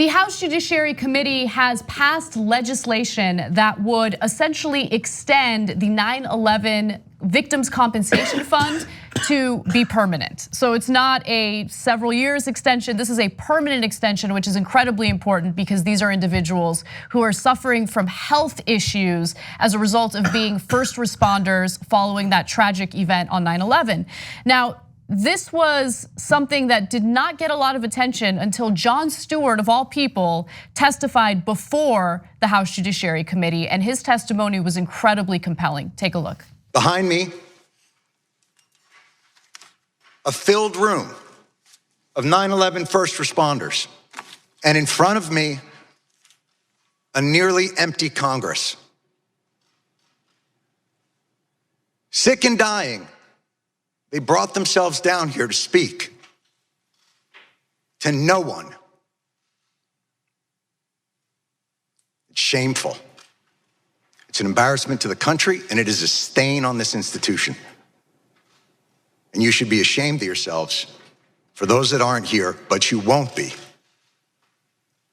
The House Judiciary Committee has passed legislation that would essentially extend the 9/11 Victims Compensation Fund to be permanent. So it's not a several years extension, this is a permanent extension, which is incredibly important because these are individuals who are suffering from health issues as a result of being first responders following that tragic event on 9/11. Now, this was something that did not get a lot of attention until Jon Stewart, of all people, testified before the House Judiciary Committee, and his testimony was incredibly compelling. Take a look. Behind me, a filled room of 9/11 first responders, and in front of me, a nearly empty Congress. Sick and dying, they brought themselves down here to speak to no one. It's shameful. It's an embarrassment to the country, and it is a stain on this institution. And you should be ashamed of yourselves for those that aren't here, but you won't be.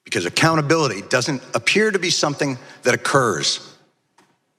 Because accountability doesn't appear to be something that occurs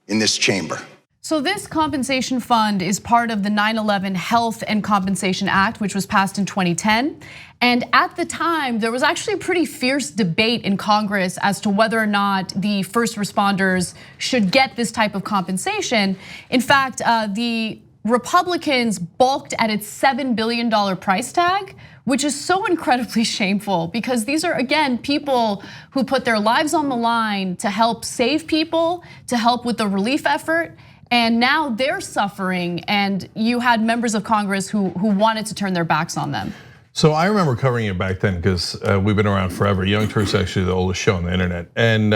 in this chamber. So this compensation fund is part of the 9/11 Health and Compensation Act, which was passed in 2010. And at the time, there was actually a pretty fierce debate in Congress as to whether or not the first responders should get this type of compensation. In fact, the Republicans balked at its $7 billion price tag, which is so incredibly shameful because these are, again, people who put their lives on the line to help save people, to help with the relief effort. And now they're suffering, and you had members of Congress who wanted to turn their backs on them. So I remember covering it back then because we've been around forever. Young Turks is actually the oldest show on the internet, and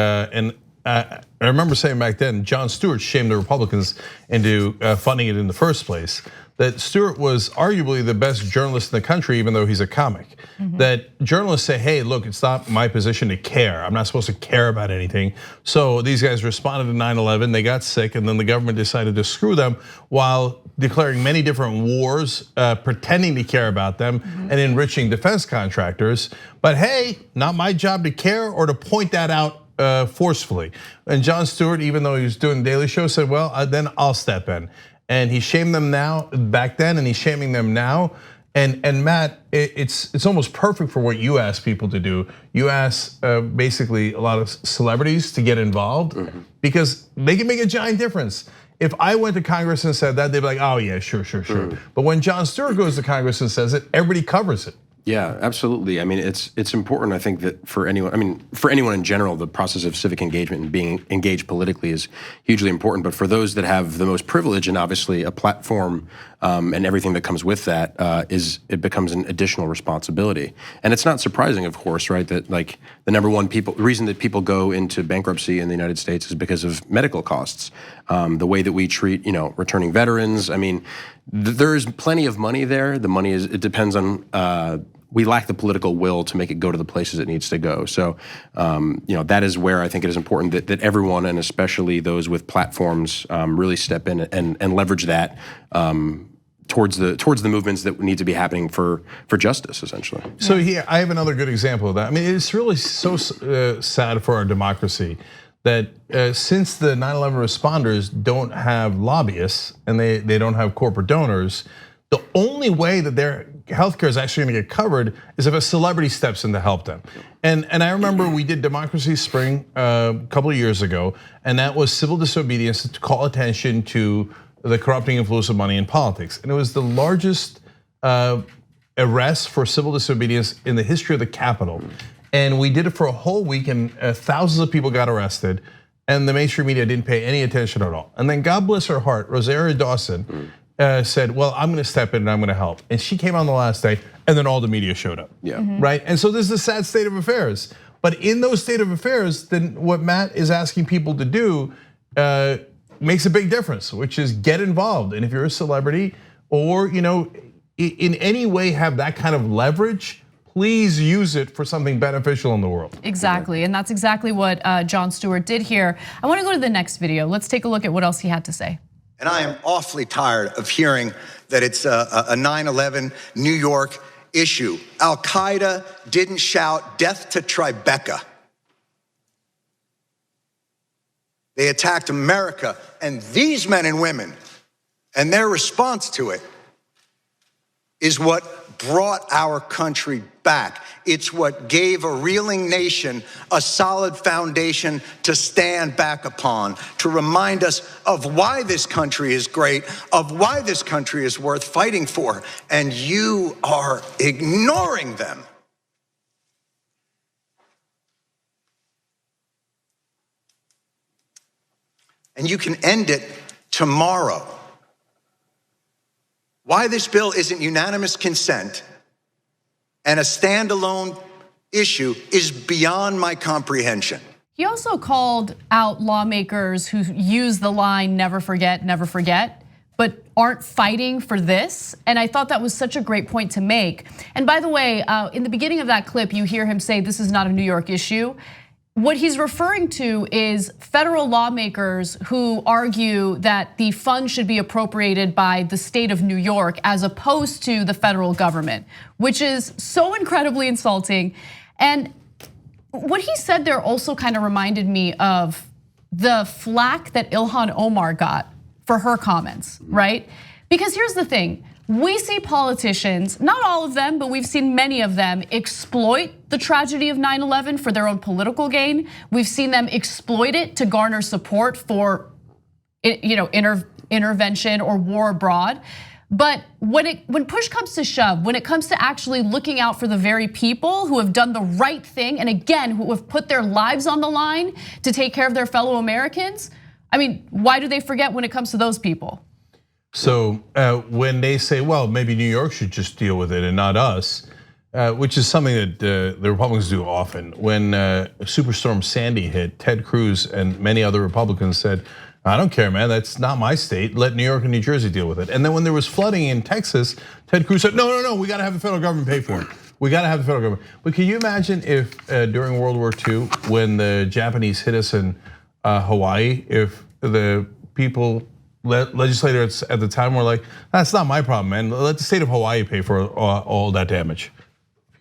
I remember saying back then, Jon Stewart shamed the Republicans into funding it in the first place. That Stewart was arguably the best journalist in the country, even though he's a comic. That journalists say, hey, look, it's not my position to care. I'm not supposed to care about anything. So these guys responded to 9/11, they got sick, and then the government decided to screw them while declaring many different wars, pretending to care about them, and enriching defense contractors. But hey, not my job to care or to point that out forcefully. And Jon Stewart, even though he was doing the Daily Show, said, well, then I'll step in. And he shamed them now back then, and he's shaming them now. And Matt, it's almost perfect for what you ask people to do. You ask basically a lot of celebrities to get involved because they can make a giant difference. If I went to Congress and said that, they'd be like, oh yeah, sure. But when Jon Stewart goes to Congress and says it, everybody covers it. Yeah, absolutely. I mean, it's important. I think that for anyone in general, the process of civic engagement and being engaged politically is hugely important. But for those that have the most privilege and obviously a platform and everything that comes with that, it becomes an additional responsibility. And it's not surprising, of course, right? That like the reason that people go into bankruptcy in the United States is because of medical costs. The way that we treat, returning veterans. I mean, there's plenty of money there. The money it depends on. We lack the political will to make it go to the places it needs to go. So, that is where I think it is important that everyone, and especially those with platforms, really step in and leverage that towards the movements that need to be happening for justice, essentially. So here, I have another good example of that. I mean, it's really so sad for our democracy that since the 9/11 responders don't have lobbyists and they don't have corporate donors, the only way that their healthcare is actually going to get covered is if a celebrity steps in to help them. And I remember we did Democracy Spring a couple of years ago, and that was civil disobedience to call attention to the corrupting influence of money in politics. And it was the largest arrest for civil disobedience in the history of the Capitol. And we did it for a whole week, and thousands of people got arrested, and the mainstream media didn't pay any attention at all. And then, God bless her heart, Rosario Dawson said, well, I'm gonna step in and I'm gonna help. And she came on the last day, and then all the media showed up. Right? And so this is a sad state of affairs. But in those state of affairs, then what Matt is asking people to do makes a big difference, which is get involved. And if you're a celebrity or in any way have that kind of leverage, please use it for something beneficial in the world. Exactly, and that's exactly what Jon Stewart did here. I wanna go to the next video. Let's take a look at what else he had to say. And I am awfully tired of hearing that it's a 9/11 New York issue. Al-Qaeda didn't shout death to Tribeca. They attacked America and these men and women, and their response to it is what brought our country back. It's what gave a reeling nation a solid foundation to stand back upon, to remind us of why this country is great, of why this country is worth fighting for, and you are ignoring them. And you can end it tomorrow. Why this bill isn't unanimous consent and a standalone issue is beyond my comprehension. He also called out lawmakers who use the line never forget, but aren't fighting for this. And I thought that was such a great point to make. And by the way, in the beginning of that clip, you hear him say this is not a New York issue. What he's referring to is federal lawmakers who argue that the fund should be appropriated by the state of New York as opposed to the federal government, which is so incredibly insulting. And what he said there also kind of reminded me of the flack that Ilhan Omar got for her comments, right? Because here's the thing. We see politicians, not all of them, but we've seen many of them exploit the tragedy of 9/11 for their own political gain. We've seen them exploit it to garner support for intervention or war abroad. But when push comes to shove, when it comes to actually looking out for the very people who have done the right thing, and again, who have put their lives on the line to take care of their fellow Americans, I mean, why do they forget when it comes to those people? So when they say, well, maybe New York should just deal with it and not us, which is something that the Republicans do often. When Superstorm Sandy hit, Ted Cruz and many other Republicans said, I don't care, man, that's not my state. Let New York and New Jersey deal with it. And then when there was flooding in Texas, Ted Cruz said, no, we gotta have the federal government pay for it. We gotta have the federal government. But can you imagine if during World War II, when the Japanese hit us in Hawaii, if the legislators at the time were like, that's not my problem, man. Let the state of Hawaii pay for all that damage.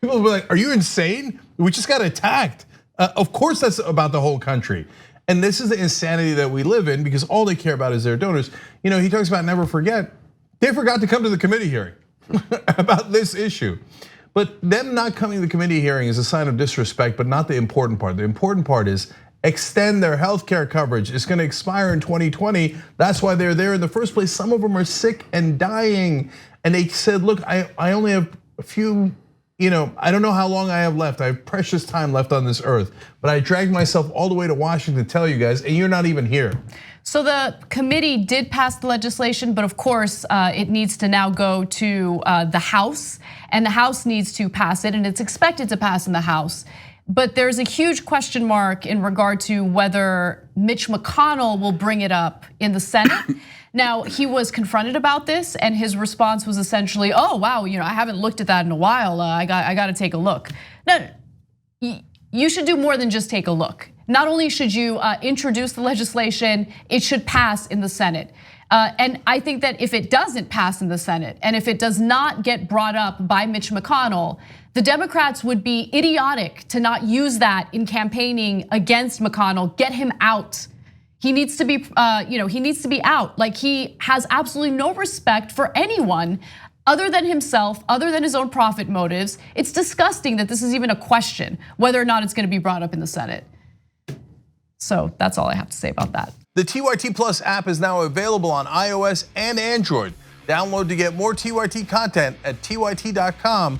People would be like, are you insane? We just got attacked. Of course that's about the whole country. And this is the insanity that we live in because all they care about is their donors. He talks about never forget. They forgot to come to the committee hearing about this issue. But them not coming to the committee hearing is a sign of disrespect, but not the important part. The important part is extend their healthcare coverage. It's gonna expire in 2020. That's why they're there in the first place. Some of them are sick and dying. And they said, look, I only have a few, I don't know how long I have left. I have precious time left on this earth. But I dragged myself all the way to Washington to tell you guys, and you're not even here. So the committee did pass the legislation, but of course it needs to now go to the House, and the House needs to pass it, and it's expected to pass in the House. But there's a huge question mark in regard to whether Mitch McConnell will bring it up in the Senate. Now, he was confronted about this, and his response was essentially, oh, wow, I haven't looked at that in a while. I got to take a look. Now, you should do more than just take a look. Not only should you introduce the legislation, it should pass in the Senate. And I think that if it doesn't pass in the Senate, and if it does not get brought up by Mitch McConnell, the Democrats would be idiotic to not use that in campaigning against McConnell. Get him out. He needs to be, he needs to be out. Like, he has absolutely no respect for anyone other than himself, other than his own profit motives. It's disgusting that this is even a question, whether or not it's going to be brought up in the Senate. So that's all I have to say about that. The TYT Plus app is now available on iOS and Android. Download to get more TYT content at tyt.com/app.